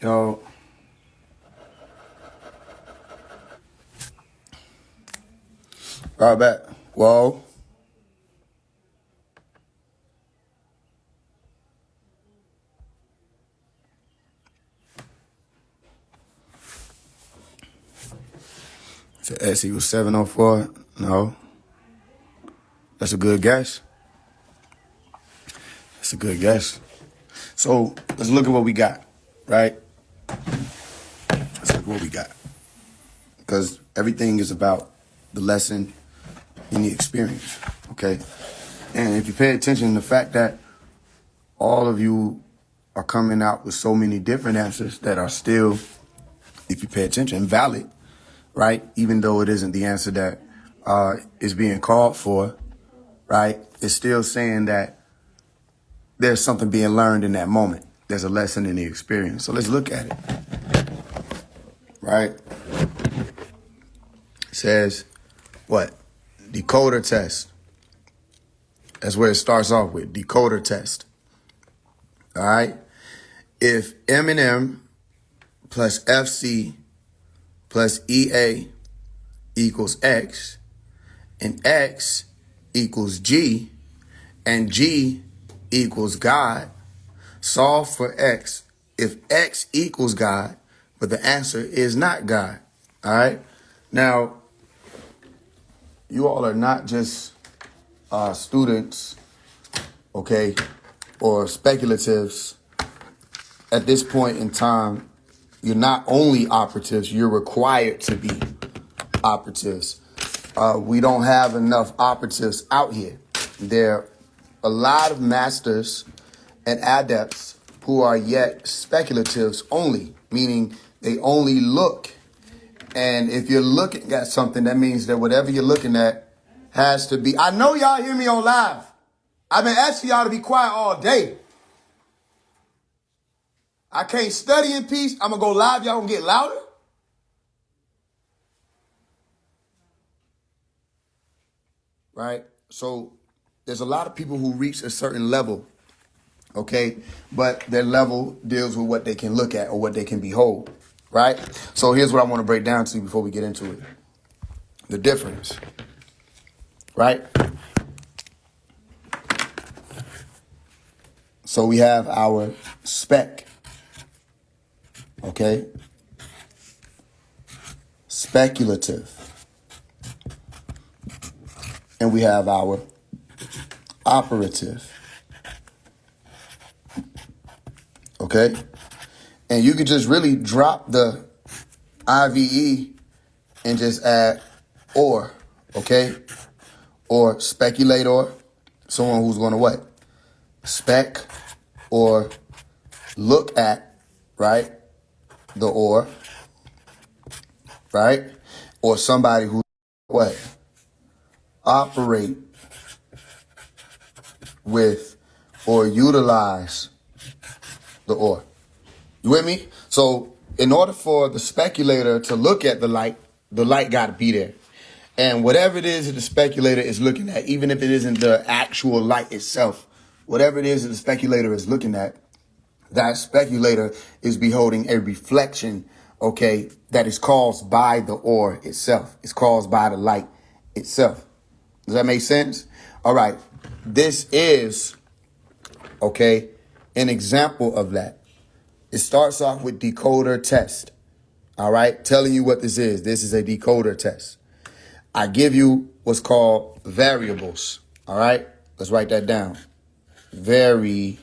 Yo, right back. Whoa. So S equals 704. No. That's a good guess. That's a good guess. So let's look at what we got, right? Let's look at what we got. Because everything is about the lesson and the experience, okay? And if you pay attention to the fact that all of you are coming out with so many different answers that are still, if you pay attention, valid, right? Even though it isn't the answer that is being called for, right? It's still saying that there's something being learned in that moment. There's a lesson in the experience. So let's look at it, right? It says, what? Decoder test. That's where it starts off with, decoder test. All right? If M&M plus FC plus EA equals X, and X equals G, and G equals God, solve for X if X equals God, but the answer is not God. All right? Now, you all are not just students, okay, or speculatives. At this point in time, you're not only operatives, you're required to be operatives. We don't have enough operatives out here. There are a lot of masters and adepts who are yet speculatives only, meaning they only look. And if you're looking at something, that means that whatever you're looking at has to be. I know y'all hear me on live. I've been asking y'all to be quiet all day. I can't study in peace. I'm going to go live. Y'all going to get louder? Right? So there's a lot of people who reach a certain level, okay? But their level deals with what they can look at or what they can behold, right? So here's what I want to break down to you before we get into it. The difference, right? So we have our spec, okay? Speculative. And we have our operative, okay? And you could just really drop the IVE and just add or, okay? Or speculator, someone who's going to what? Spec or look at, right? The or, right? Or somebody who what? Operate with or utilize the or. You with me? So in order for the speculator to look at the light got to be there. And whatever it is that the speculator is looking at, even if it isn't the actual light itself, whatever it is that the speculator is looking at, that speculator is beholding a reflection, okay, that is caused by the or itself. It's caused by the light itself. Does that make sense? All right. This is, okay, an example of that. It starts off with decoder test. All right. Telling you what this is. This is a decoder test. I give you what's called variables. All right. Let's write that down. Variables.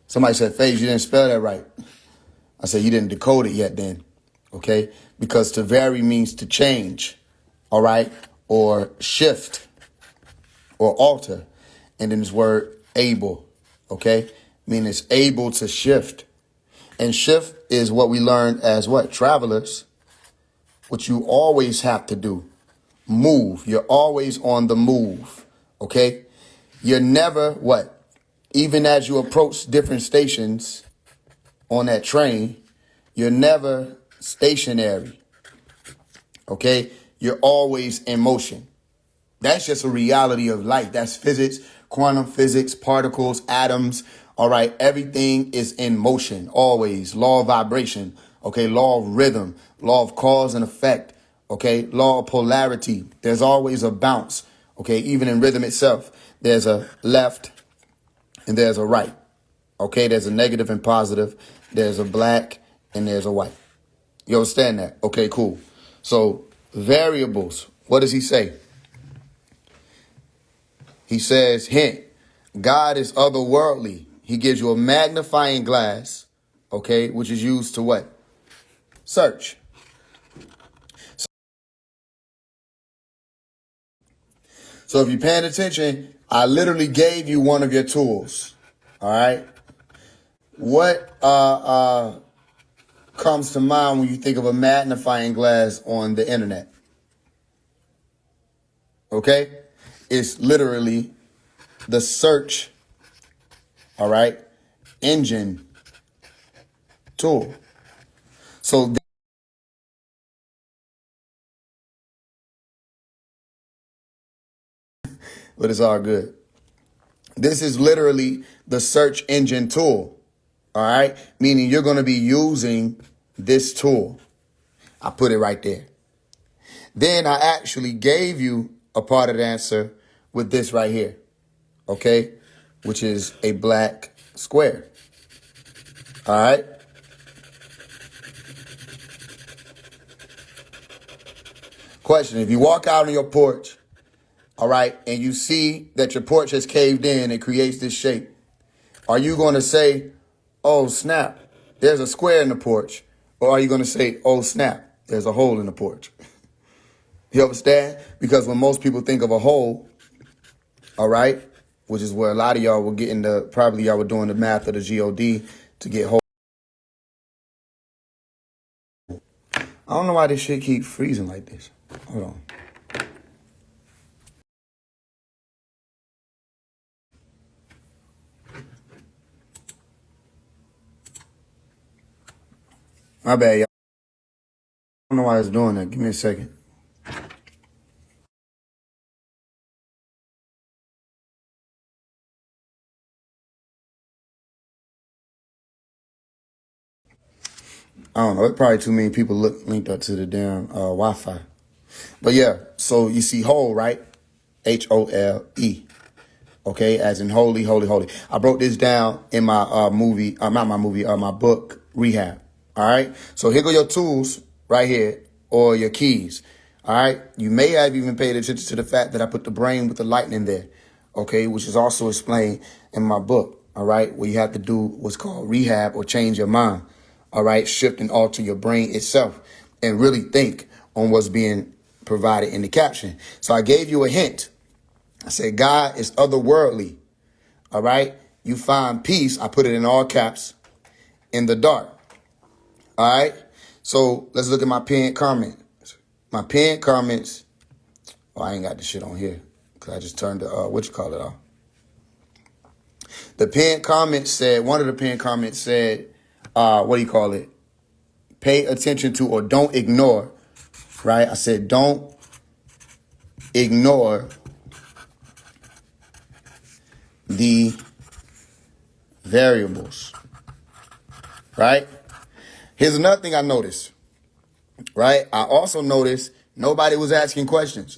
Somebody said, FAISE, you didn't spell that right. I said, you didn't decode it yet then. Okay. Because to vary means to change. All right. Or shift or alter. And then this word able. Okay. Meaning it's able to shift. And shift is what we learned as what? Travelers. What you always have to do. Move. You're always on the move. Okay. You're never what? Even as you approach different stations on that train, you're never stationary. Okay. You're always in motion. That's just a reality of life. That's physics, quantum physics, particles, atoms, All right. Everything is in motion, always. Law of vibration. Okay. Law of rhythm, law of cause and effect. Okay. Law of polarity. There's always a bounce. Okay. Even in rhythm itself, there's a left and there's a right. Okay. There's a negative and positive. There's a black and there's a white. You understand that? Okay, cool. So variables. What does he say? He says, hint, God is otherworldly. He gives you a magnifying glass, okay, which is used to what? Search. So if you're paying attention, I literally gave you one of your tools. All right. What comes to mind when you think of a magnifying glass on the internet? Okay. It's literally the search, all right, engine tool. So, but it's all good. This is literally the search engine tool, all right, meaning you're going to be using this tool. I put it right there. Then I actually gave you a part of the answer with this right here, okay, which is a black square. All right. Question, if you walk out on your porch, all right, and you see that your porch has caved in and creates this shape, are you going to say, oh, snap, there's a square in the porch? Or are you going to say, oh, snap, there's a hole in the porch? You understand? Because when most people think of a hole, all right, which is where a lot of y'all will get into, probably y'all were doing the math of the GOD to get hole. I don't know why this shit keep freezing like this. Hold on. My bad, y'all. I don't know why it's doing that. Give me a second. I don't know. It's probably too many people linked up to the damn Wi-Fi. But yeah, so you see hole, right? HOLE. Okay, as in holy, holy, holy. I broke this down in my my book, Rehab. All right. So here go your tools right here, or your keys. All right. You may have even paid attention to the fact that I put the brain with the lightning there. Okay, which is also explained in my book. All right, where you have to do what's called rehab or change your mind. All right, shift and alter your brain itself and really think on what's being provided in the caption. So I gave you a hint. I said, God is otherworldly. All right. You find peace. I put it in all caps in the dark. All right. So let's look at my pinned comment. My pinned comments. Oh, I ain't got the shit on here because I just turned the, off. The pinned comment said, one of the pinned comments said, pay attention to or don't ignore. Right. I said, don't ignore the variables, right? Here's another thing I noticed, right? I also noticed nobody was asking questions.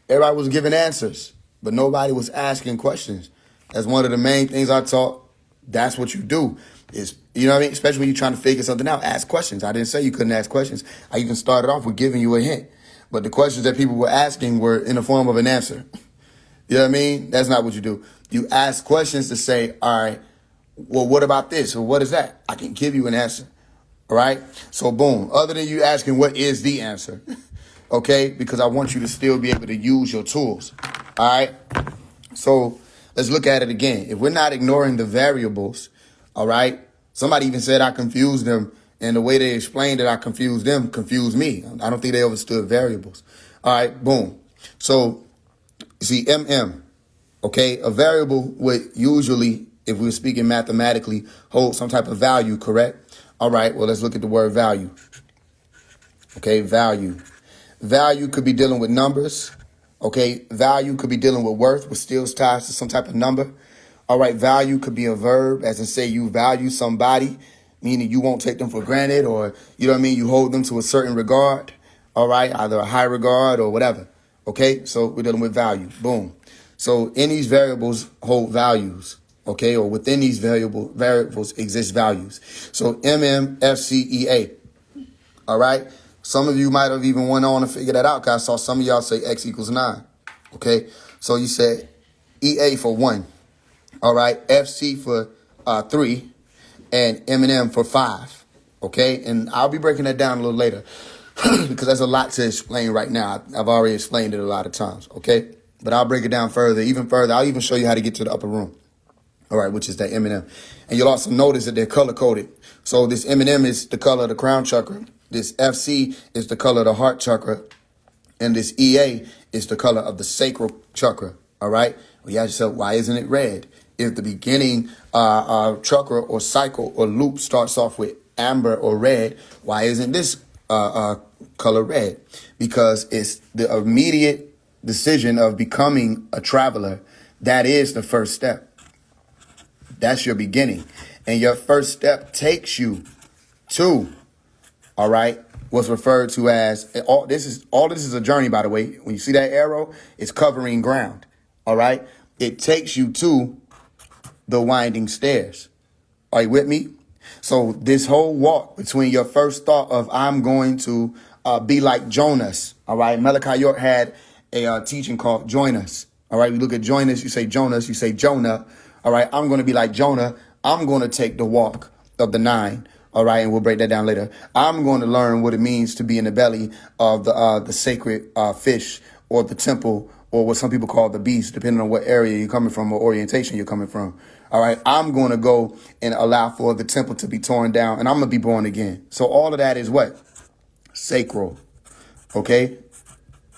Everybody was giving answers, but nobody was asking questions. That's one of the main things I taught. That's what you do is, you know what I mean? Especially when you're trying to figure something out, ask questions. I didn't say you couldn't ask questions. I even started off with giving you a hint, but the questions that people were asking were in the form of an answer. You know what I mean? That's not what you do. You ask questions to say, all right, well, what about this? Or what is that? I can give you an answer. All right. So boom, other than you asking what is the answer, okay? Because I want you to still be able to use your tools. All right. So let's look at it again. If we're not ignoring the variables, all right, somebody even said I confused them. And the way they explained that I confused them confused me. I don't think they understood variables. All right. Boom. So you see, okay, a variable would usually, if we were speaking mathematically, hold some type of value, correct? All right, well, let's look at the word value. Okay, value. Value could be dealing with numbers. Okay, value could be dealing with worth, which still ties to some type of number. All right, value could be a verb, as in say you value somebody, meaning you won't take them for granted, or you know what I mean, you hold them to a certain regard. All right, either a high regard or whatever. Okay, so we're dealing with value. Boom. So in these variables hold values. Okay, or within these variables exist values. So MMFCEA. All right. Some of you might have even went on to figure that out, because I saw some of y'all say X equals 9. Okay. So you said EA for 1. All right. FC for 3 and M&M for 5. Okay. And I'll be breaking that down a little later because there's a lot to explain right now. I've already explained it a lot of times. Okay. But I'll break it down further, even further. I'll even show you how to get to the upper room. All right, which is that M&M. And you'll also notice that they're color-coded. So this M&M is the color of the crown chakra. This FC is the color of the heart chakra. And this EA is the color of the sacral chakra. All right? Well, you ask yourself, why isn't it red? If the beginning chakra or cycle or loop starts off with amber or red, why isn't this color red? Because it's the immediate decision of becoming a traveler. That is the first step. That's your beginning. And your first step takes you to, all right, what's referred to as, all this is a journey, by the way. When you see that arrow, it's covering ground, all right? It takes you to the winding stairs. Are you with me? So this whole walk between your first thought of I'm going to be like Jonas, all right? Malachi York had a teaching called Join Us, all right? You look at Join Us, you say Jonas, you say Jonah. All right, I'm going to be like Jonah. I'm going to take the walk of the 9. All right, and we'll break that down later. I'm going to learn what it means to be in the belly of the sacred fish, or the temple, or what some people call the beast, depending on what area you're coming from or orientation you're coming from. All right, I'm going to go and allow for the temple to be torn down, and I'm going to be born again. So all of that is what? Sacral. Okay?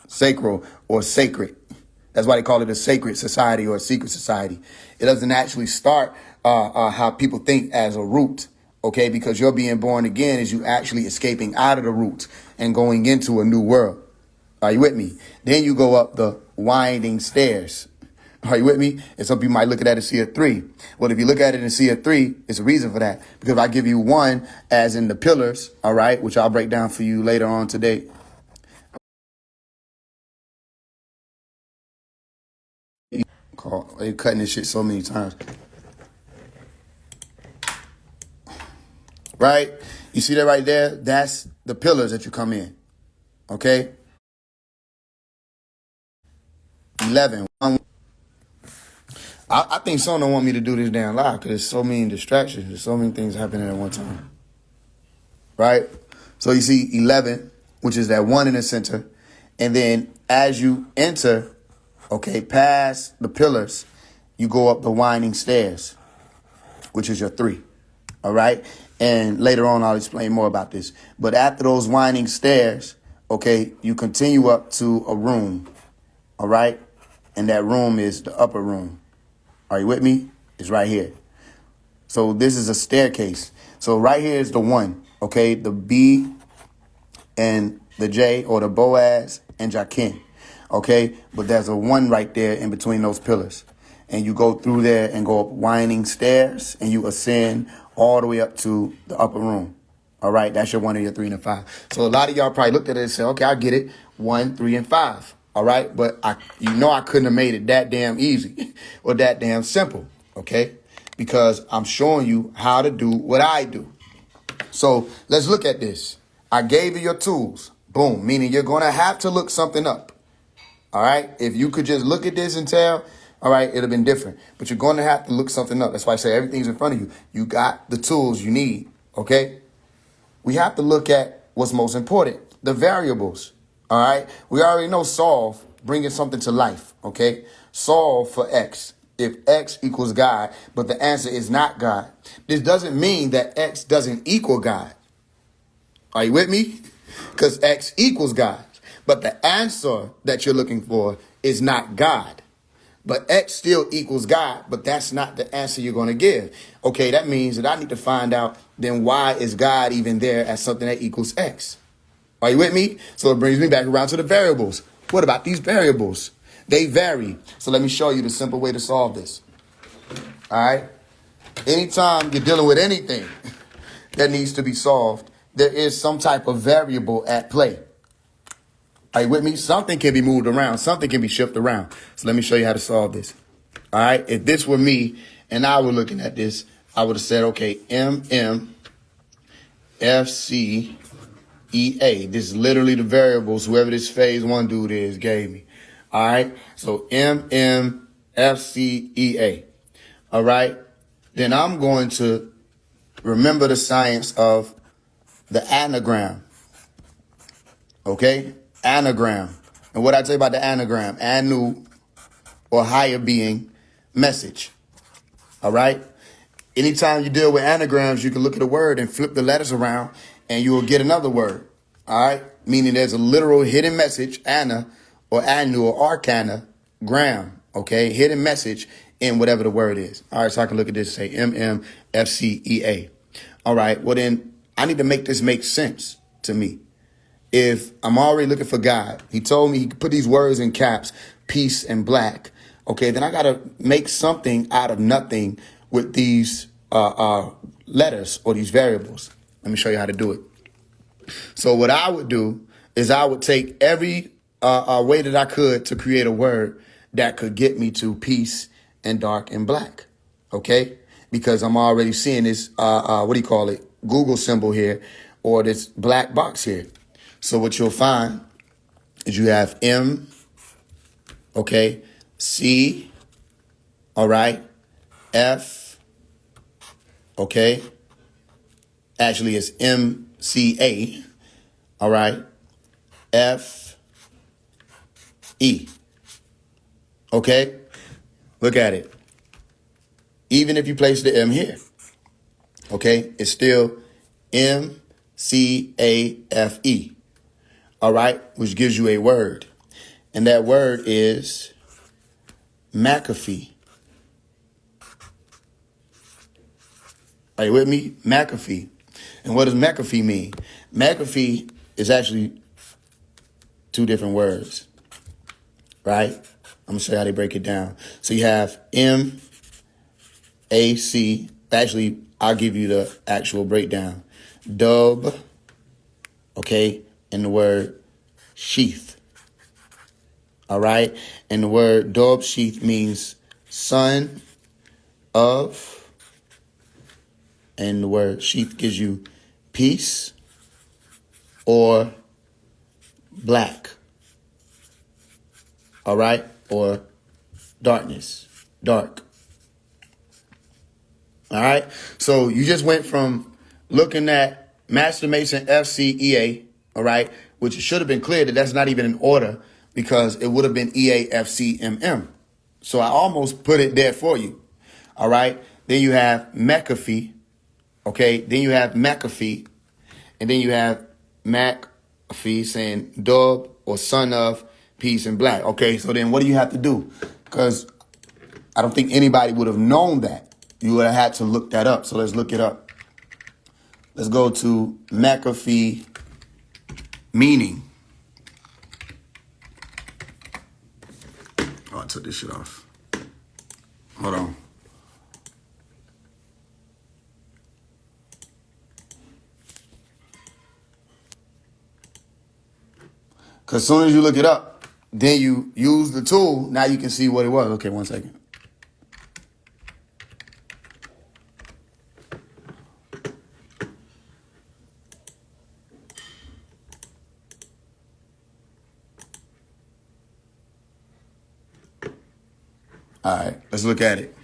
Sacral or sacred. That's why they call it a sacred society or a secret society. It doesn't actually start how people think as a root, okay? Because you're being born again is you actually escaping out of the root and going into a new world. Are you with me? Then you go up the winding stairs. Are you with me? And some people might look at that and see a 3. Well, if you look at it and see a 3, it's a reason for that. Because I give you 1 as in the pillars, all right, which I'll break down for you later on today. They're cutting this shit so many times. Right? You see that right there? That's the pillars that you come in. Okay? 11. I think some don't want me to do this damn live because there's so many distractions. There's so many things happening at one time. Right? So you see 11, which is that 1 in the center. And then as you enter, okay, past the pillars, you go up the winding stairs, which is your 3. All right. And later on, I'll explain more about this. But after those winding stairs, okay, you continue up to a room. All right. And that room is the upper room. Are you with me? It's right here. So this is a staircase. So right here is the 1. Okay. The B and the J, or the Boaz and Jachin. Okay, but there's a 1 right there in between those pillars. And you go through there and go up winding stairs and you ascend all the way up to the upper room. All right, that's your 1 and your 3 and 5. So a lot of y'all probably looked at it and said, okay, I get it. 1, 3, and 5. All right, but I couldn't have made it that damn easy or that damn simple. Okay, because I'm showing you how to do what I do. So let's look at this. I gave you your tools. Boom, meaning you're going to have to look something up. All right. If you could just look at this and tell, all right, it'd have been different. But you're going to have to look something up. That's why I say everything's in front of you. You got the tools you need. OK, we have to look at what's most important, the variables. All right. We already know solve, bringing something to life. OK, solve for X. If X equals God, but the answer is not God, this doesn't mean that X doesn't equal God. Are you with me? Because X equals God. But the answer that you're looking for is not God. But X still equals God, but that's not the answer you're going to give. Okay, that means that I need to find out then why is God even there as something that equals X? Are you with me? So it brings me back around to the variables. What about these variables? They vary. So let me show you the simple way to solve this. All right. Anytime you're dealing with anything that needs to be solved, there is some type of variable at play. Are you with me? Something can be moved around. Something can be shifted around. So let me show you how to solve this. All right. If this were me and I were looking at this, I would have said, okay, FCEA. This is literally the variables whoever this phase one dude is gave me. All right. So FCEA. All right. Then I'm going to remember the science of the anagram. Okay. Anagram. And what I tell you about the anagram, anu or higher being message. All right. Anytime you deal with anagrams, you can look at a word and flip the letters around and you will get another word. All right. Meaning there's a literal hidden message, ana or anu or arcana gram. Okay. Hidden message in whatever the word is. All right. So I can look at this and say MMFCEA. All right. Well, then I need to make this make sense to me. If I'm already looking for God, he told me he could put these words in caps, peace and black. Okay, then I got to make something out of nothing with these letters or these variables. Let me show you how to do it. So what I would do is I would take every way that I could to create a word that could get me to peace and dark and black. Okay, because I'm already seeing this, Google symbol here or this black box here. So what you'll find is you have M, okay, C, all right, F, okay, actually it's MCA, all right, F, E, okay, look at it. Even if you place the M here, okay, it's still MCAFE. All right, which gives you a word. And that word is McAfee. Are you with me? McAfee. And what does McAfee mean? McAfee is actually two different words, right? I'm going to show you how they break it down. So you have M-A-C. Actually, I'll give you the actual breakdown. Dub, okay, and the word sheath. All right. And the word dub sheath means son of. And the word sheath gives you peace or black. All right. Or darkness. Dark. All right. So you just went from looking at Master Mason FCEA. All right, which should have been clear that that's not even in order because it would have been EAFCMM. So I almost put it there for you. All right. Then you have McAfee. Okay. Then you have McAfee. And then you have McAfee saying dub or son of peace and black. Okay. So then what do you have to do? Because I don't think anybody would have known that. You would have had to look that up. So let's look it up. Let's go to McAfee meaning. Oh, I took this shit off. Hold on. Because as soon as you look it up, then you use the tool. Now you can see what it was. Okay, 1 second. All right, let's look at it.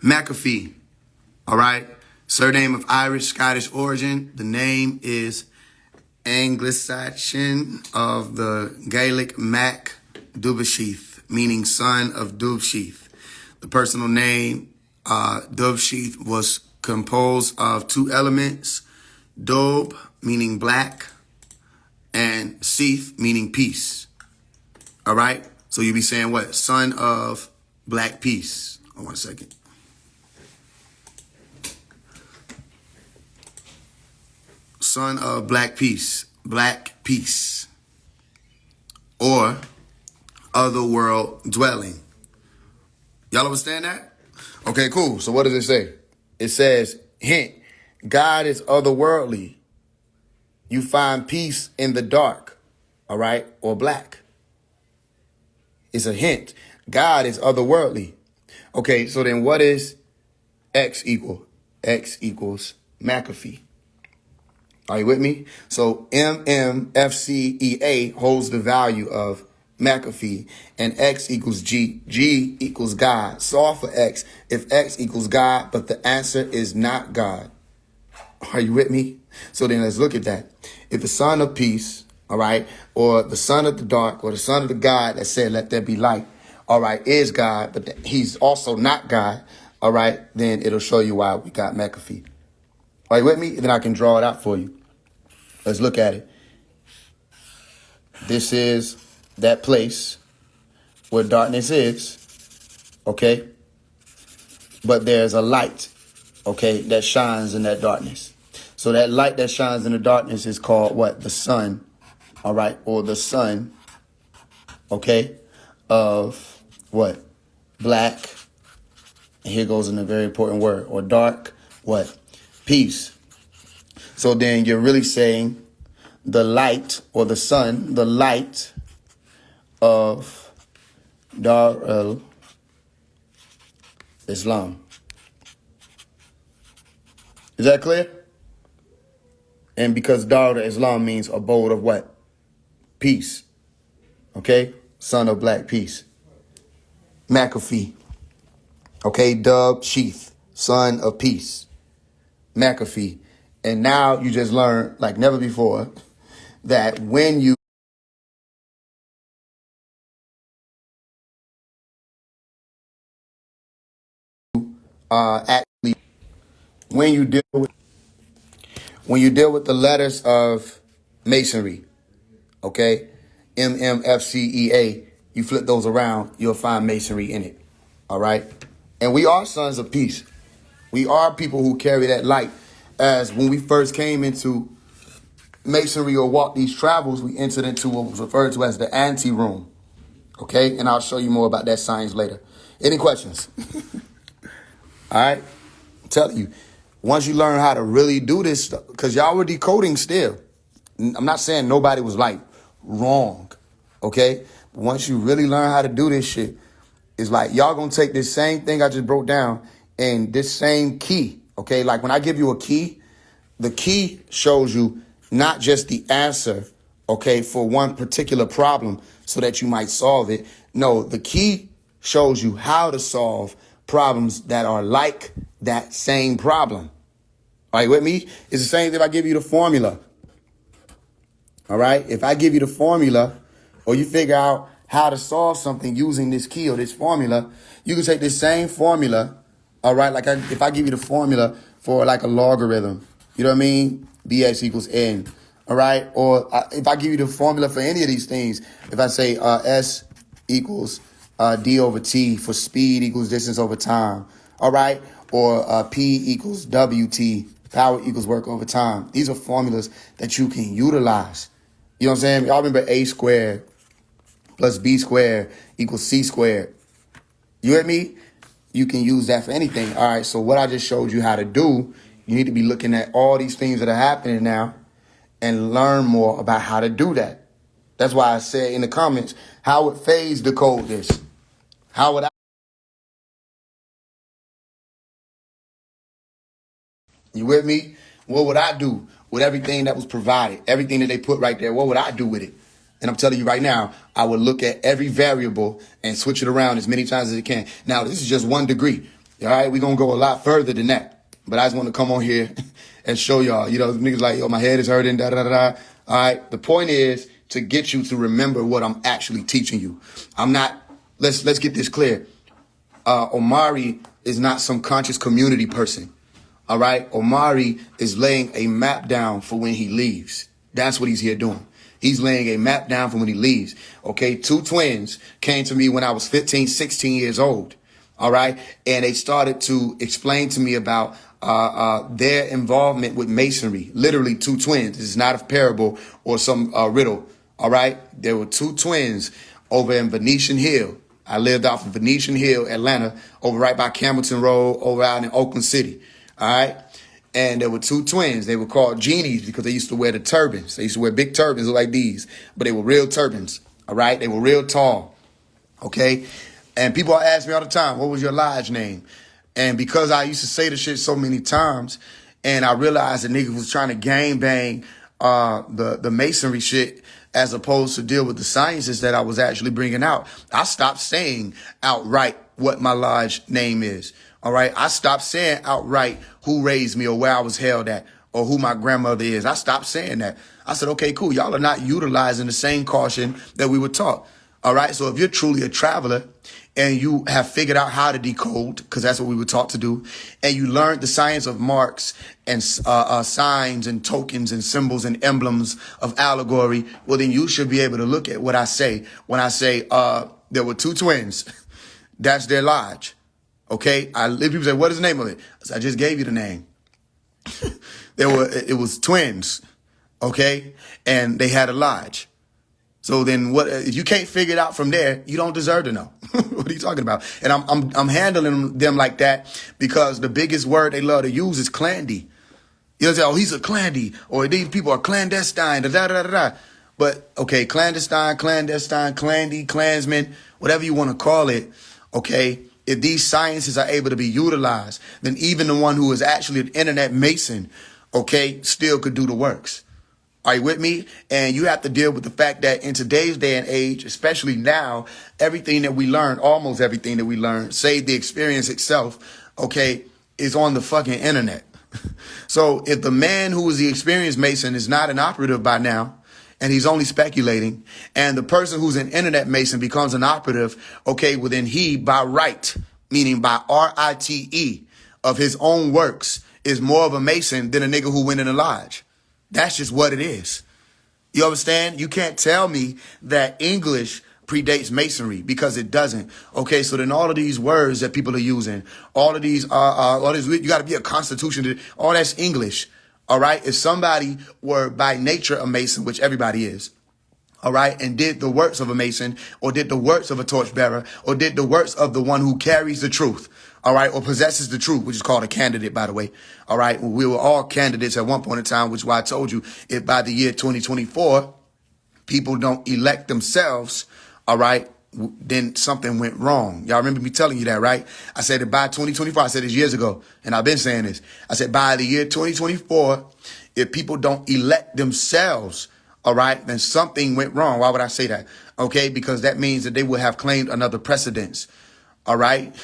McAfee, all right, surname of Irish, Scottish origin. The name is Anglicization of the Gaelic Mac Dubsheath, meaning son of Dubsheath. The personal name, Dubsheath, was composed of two elements, Dob, meaning black, and Seath, meaning peace. All right, so you'll be saying what? Son of black peace. Oh, 1 second. Son of black peace. Black peace. Or other world dwelling. Y'all understand that? Okay, cool. So what does it say? It says, hint, God is otherworldly. You find peace in the dark, all right, or black. It's a hint. God is otherworldly. Okay, so then what is X equal? X equals McAfee. Are you with me? So MMFCEA holds the value of McAfee, and X equals G. G equals God. Solve for X if X equals God, but the answer is not God. Are you with me? So then let's look at that. If the son of peace, all right, or the son of the dark, or the son of the God that said, let there be light, all right, is God, but he's also not God, all right, then it'll show you why we got McAfee. Are you with me? Then I can draw it out for you. Let's look at it. This is that place where darkness is, okay? But there's a light, okay, that shines in that darkness. So that light that shines in the darkness is called what? The sun, all right? Or the sun, okay, of what? Black. And here goes in a very important word. Or dark, what? Peace. So then you're really saying the light or the sun, the light of Dar al-Islam. Is that clear? And because Dar al-Islam means abode of what? Peace. Okay? Son of black peace. McAfee. Okay? Dub Sheath. Son of peace. McAfee. And now you just learned, like never before, that when you actually when you deal with the letters of masonry, okay, MMFCEA, you flip those around, you'll find masonry in it. All right. And we are sons of peace. We are people who carry that light. As when we first came into masonry or walked these travels, we entered into what was referred to as the ante room. Okay. And I'll show you more about that science later. Any questions? All right. I'm telling you, once you learn how to really do this stuff, because y'all were decoding still. I'm not saying nobody was like wrong. Okay. But once you really learn how to do this shit, it's like y'all gonna take this same thing I just broke down and this same key. Okay. Like when I give you a key, the key shows you not just the answer, okay, for one particular problem so that you might solve it. No, the key shows you how to solve problems that are like that same problem. Are you with me? It's the same if I give you the formula. All right. If I give you the formula or you figure out how to solve something using this key or this formula, you can take this same formula. All right. Like if I give you the formula for like a logarithm, you know what I mean? Bx equals n. All right. Or if I give you the formula for any of these things, if I say S equals d over t for speed equals distance over time. All right. Or P equals WT, power equals work over time. These are formulas that you can utilize. You know what I'm saying? Y'all remember A squared plus B squared equals C squared. You with me? You can use that for anything. All right. So what I just showed you how to do, you need to be looking at all these things that are happening now and learn more about how to do that. That's why I said in the comments, how would FAISE decode this? How would I? You with me? What would I do with everything that was provided? Everything that they put right there, what would I do with it? And I'm telling you right now, I would look at every variable and switch it around as many times as it can. Now, this is just 1 degree. All right, we're going to go a lot further than that. But I just want to come on here and show y'all, you know, niggas like, yo, my head is hurting, da-da-da-da. All right, the point is to get you to remember what I'm actually teaching you. I'm not, let's get this clear. Omari is not some conscious community person. All right. Omari is laying a map down for when he leaves. That's what he's here doing. He's laying a map down for when he leaves. Okay. 2 twins came to me when I was 15, 16 years old. All right. And they started to explain to me about their involvement with masonry. Literally 2 twins. This is not a parable or some riddle. All right. There were 2 twins over in Venetian Hill. I lived off of Venetian Hill, Atlanta, over right by Campbellton Road, over out in Oakland City. All right. And there were two twins. They were called genies because they used to wear the turbans. They used to wear big turbans like these, but they were real turbans. All right. They were real tall. Okay. And people ask me all the time, what was your lodge name? And because I used to say the shit so many times, and I realized the nigga was trying to gang bang the masonry shit as opposed to deal with the sciences that I was actually bringing out, I stopped saying outright what my lodge name is. All right. I stopped saying outright who raised me or where I was held at or who my grandmother is. I stopped saying that. I said, okay, cool. Y'all are not utilizing the same caution that we were taught. All right. So if you're truly a traveler and you have figured out how to decode, because that's what we were taught to do, and you learned the science of marks and signs and tokens and symbols and emblems of allegory, well, then you should be able to look at what I say when I say there were two twins. That's their lodge. Okay. People say, what is the name of it? I just gave you the name. It was twins. Okay. And they had a lodge. So then what, if you can't figure it out from there, you don't deserve to know. What are you talking about? And I'm handling them like that because the biggest word they love to use is clandy. You'll say, oh, he's a clandy, or these people are clandestine, da da da da da. But okay, clandestine, clandy, clansman, whatever you want to call it. Okay. If these sciences are able to be utilized, then even the one who is actually an internet mason, okay, still could do the works. Are you with me? And you have to deal with the fact that in today's day and age, especially now, everything that we learn, almost everything that we learn, save the experience itself, okay, is on the fucking internet. So if the man who is the experienced mason is not an operative by now, and he's only speculating, and the person who's an internet mason becomes an operative, okay, well then he, by right, meaning by RITE, of his own works, is more of a mason than a nigga who went in a lodge. That's just what it is. You understand? You can't tell me that English predates masonry because it doesn't. Okay, so then all of these words that people are using, all these, you got to be a constitution, all that's English. All right. If somebody were by nature a mason, which everybody is, all right, and did the works of a mason, or did the works of a torchbearer, or did the works of the one who carries the truth, all right, or possesses the truth, which is called a candidate, by the way. All right, we were all candidates at one point in time, which is why I told you if by the year 2024, people don't elect themselves, all right, then something went wrong. Y'all remember me telling you that, right? I said that by 2024, I said this years ago, and I've been saying this. I said by the year 2024, if people don't elect themselves, all right, then something went wrong. Why would I say that? Okay, because that means that they will have claimed another precedence. All right.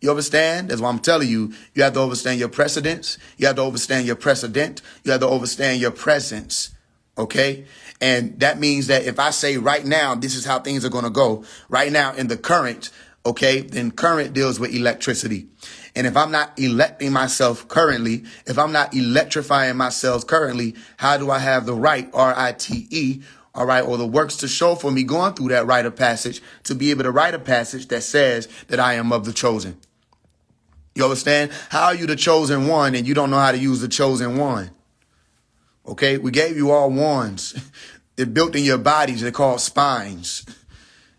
You understand? That's why I'm telling you, you have to understand your precedence. You have to understand your precedent. You have to understand your presence. Okay. And that means that if I say right now, this is how things are going to go right now in the current. Okay. Then current deals with electricity. And if I'm not electing myself currently, if I'm not electrifying myself currently, how do I have the right, RITE, all right, or the works to show for me going through that rite of passage to be able to write a passage that says that I am of the chosen? You understand? How are you the chosen one and you don't know how to use the chosen one? Okay, we gave you all wands. They're built in your bodies. They're called spines.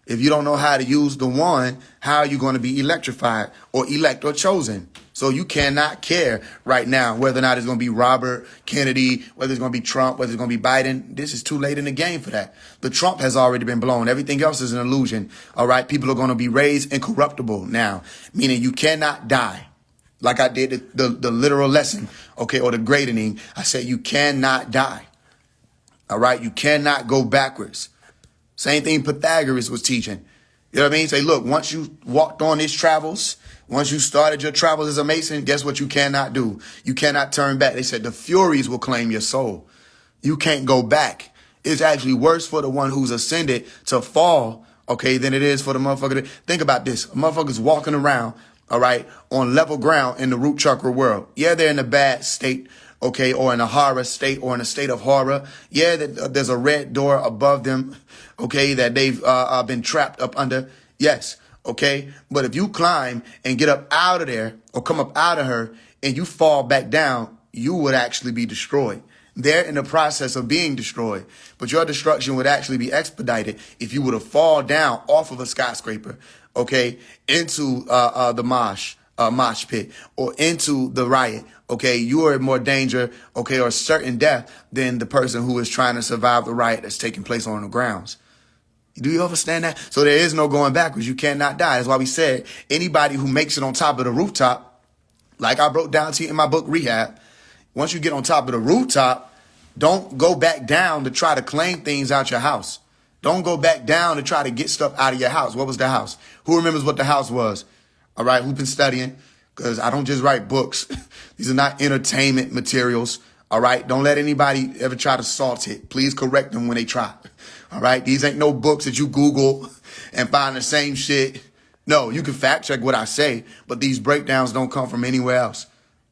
If you don't know how to use the one, how are you going to be electrified or elect or chosen? So you cannot care right now whether or not it's going to be Robert Kennedy, whether it's going to be Trump, whether it's going to be Biden. This is too late in the game for that. The Trump has already been blown. Everything else is an illusion. All right. People are going to be raised incorruptible now, meaning you cannot die. Like I did the literal lesson, okay, or the grading. I said you cannot die. All right. You cannot go backwards. Same thing Pythagoras was teaching. You know what I mean? Say, look, once you walked on his travels, once you started your travels as a mason, guess what you cannot do? You cannot turn back. They said the Furies will claim your soul. You can't go back. It's actually worse for the one who's ascended to fall, okay, than it is for the motherfucker. Think about this. A motherfucker's walking around, all right, on level ground in the root chakra world. Yeah, they're in a bad state, okay, or in a horror state or in a state of horror. Yeah, there's a red door above them, okay, that they've been trapped up under. Yes, okay. But if you climb and get up out of there or come up out of her and you fall back down, you would actually be destroyed. They're in the process of being destroyed, but your destruction would actually be expedited if you were to fall down off of a skyscraper, okay, into the mosh pit, or into the riot, okay, you are in more danger, okay, or certain death than the person who is trying to survive the riot that's taking place on the grounds. Do you understand that? So there is no going backwards. You cannot die. That's why we said anybody who makes it on top of the rooftop, like I broke down to you in my book, Rehab, once you get on top of the rooftop, don't go back down to try to claim things out your house. Don't go back down to try to get stuff out of your house. What was the house? Who remembers what the house was? All right, who's been studying? Because I don't just write books. These are not entertainment materials. All right, don't let anybody ever try to salt it. Please correct them when they try. All right, these ain't no books that you Google and find the same shit. No, you can fact check what I say, but these breakdowns don't come from anywhere else.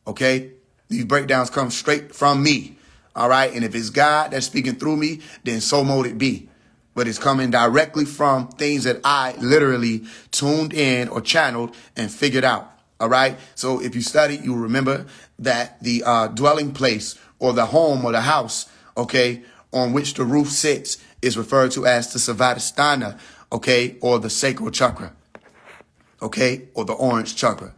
Okay, these breakdowns come straight from me. All right, and if it's God that's speaking through me, then so mote it be. But it's coming directly from things that I literally tuned in or channeled and figured out. All right. So if you study, you remember that the dwelling place or the home or the house, okay, on which the roof sits is referred to as the Savadhisthana, okay, or the sacral chakra, okay, or the orange chakra.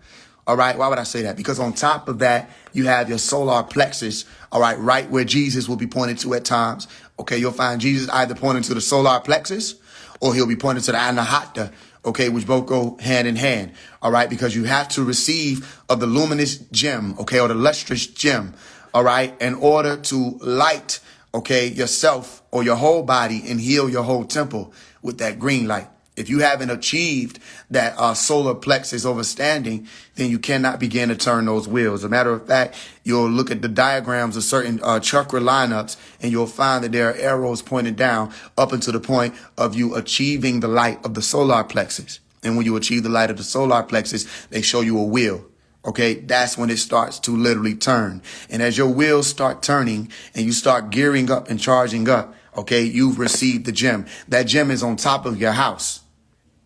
All right. Why would I say that? Because on top of that, you have your solar plexus. All right where Jesus will be pointed to at times. Okay. You'll find Jesus either pointing to the solar plexus or he'll be pointing to the anahata. Okay. Which both go hand in hand. All right. Because you have to receive of the luminous gem. Okay. Or the lustrous gem. All right. In order to light, okay, yourself or your whole body and heal your whole temple with that green light. If you haven't achieved that solar plexus overstanding, then you cannot begin to turn those wheels. As a matter of fact, you'll look at the diagrams of certain chakra lineups, and you'll find that there are arrows pointing down up until the point of you achieving the light of the solar plexus. And when you achieve the light of the solar plexus, they show you a wheel. Okay, that's when it starts to literally turn. And as your wheels start turning and you start gearing up and charging up, okay, you've received the gem. That gem is on top of your house.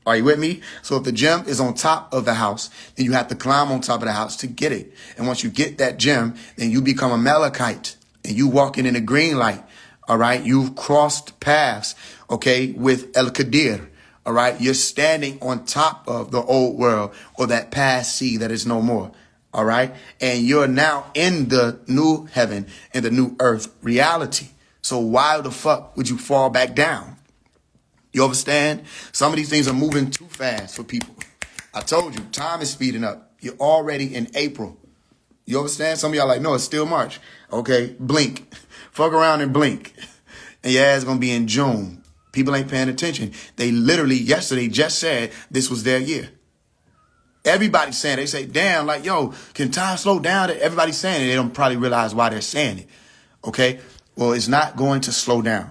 Are you with me? So if the gem is on top of the house, then you have to climb on top of the house to get it. And once you get that gem, then you become a Malachite and you walking in the green light. All right. You've crossed paths, okay, with El Qadir. All right. You're standing on top of the old world or that past sea that is no more. All right. And you're now in the new heaven and the new earth reality. So why the fuck would you fall back down? You understand? Some of these things are moving too fast for people. I told you, time is speeding up. You're already in April. You understand? Some of y'all like, no, it's still March. Okay, blink. Fuck around and blink. And your ass gonna be in June. People ain't paying attention. They literally yesterday just said this was their year. Everybody's saying it. They say, damn, like, yo, can time slow down? Everybody's saying it. They don't probably realize why they're saying it. Okay? Well, it's not going to slow down.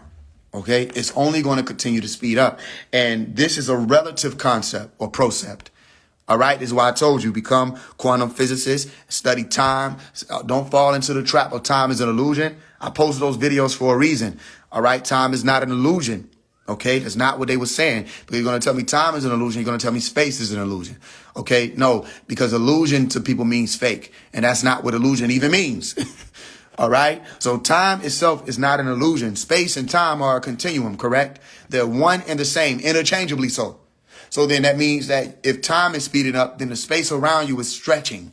Okay, it's only going to continue to speed up. And this is a relative concept or procept. All right, this is why I told you, become quantum physicists, study time. Don't fall into the trap of time is an illusion. I posted those videos for a reason. All right, time is not an illusion. Okay, that's not what they were saying. But you're going to tell me time is an illusion. You're going to tell me space is an illusion. Okay, no, because illusion to people means fake. And that's not what illusion even means. All right. So time itself is not an illusion. Space and time are a continuum, correct? They're one and the same, interchangeably so. So then that means that if time is speeding up, then the space around you is stretching.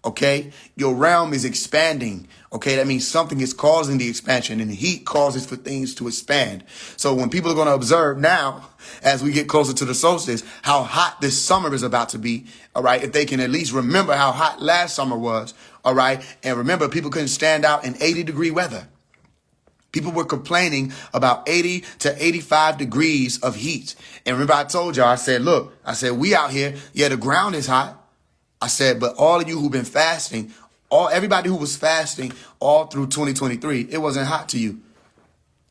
Okay. Your realm is expanding. Okay. That means something is causing the expansion, and the heat causes for things to expand. So when people are going to observe now, as we get closer to the solstice, how hot this summer is about to be. All right. If they can at least remember how hot last summer was. All right. And remember, people couldn't stand out in 80-degree weather. People were complaining about 80 to 85 degrees of heat. And remember, I told y'all, I said, look, we out here. Yeah, the ground is hot. I said, but all of you who've been fasting, everybody who was fasting all through 2023, it wasn't hot to you.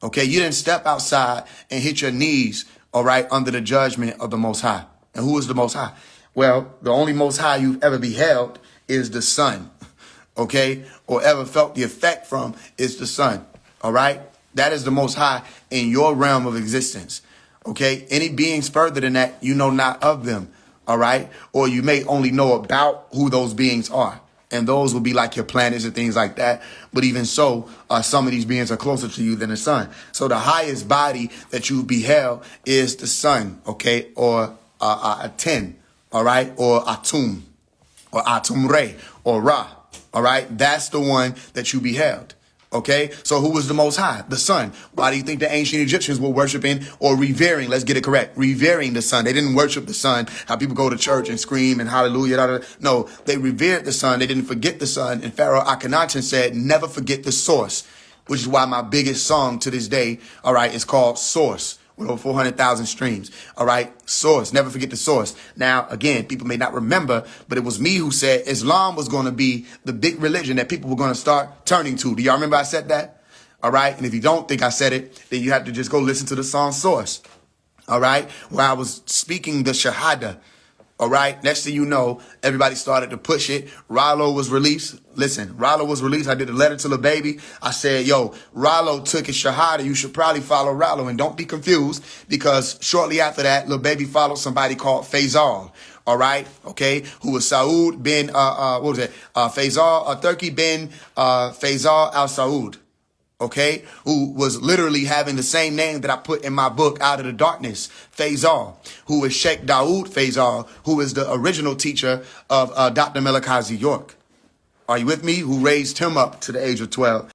OK, you didn't step outside and hit your knees. All right. Under the judgment of the Most High. And who is the Most High? Well, the only Most High you've ever beheld is the sun. OK, or ever felt the effect from is the sun. All right. That is the Most High in your realm of existence. OK, any beings further than that, you know not of them. All right. Or you may only know about who those beings are. And those will be like your planets and things like that. But even so, some of these beings are closer to you than the sun. So the highest body that you beheld is the sun. OK, or Aten, all right, or Atum, or Atum-Re, or Ra, all right? That's the one that you beheld. Okay, so who was the Most High? The sun. Why do you think the ancient Egyptians were worshiping or revering? Let's get it correct. Revering the sun. They didn't worship the sun. How people go to church and scream and hallelujah. Da, da, da. No, they revered the sun. They didn't forget the sun. And Pharaoh Akhenaten said, never forget the source, which is why my biggest song to this day, all right, is called Source. With over 400,000 streams. All right. Source. Never forget the source. Now, again, people may not remember, but it was me who said Islam was going to be the big religion that people were going to start turning to. Do y'all remember I said that? All right. And if you don't think I said it, then you have to just go listen to the song Source. All right. Where I was speaking the Shahada. All right. Next thing you know, everybody started to push it. Rollo was released. Listen, Rollo was released. I did a letter to the baby. I said, yo, Rollo took his Shahada. You should probably follow Rollo. And don't be confused, because shortly after that, little baby followed somebody called FAISE. All right. Okay. Who was Saud bin, what was it? FAISE, Turkey bin Faisal al Saud. Okay, who was literally having the same name that I put in my book, Out of the Darkness, Faisal, who is Sheikh Dawood Faisal, who is the original teacher of Dr. Malachi York. Are you with me? Who raised him up to the age of 12.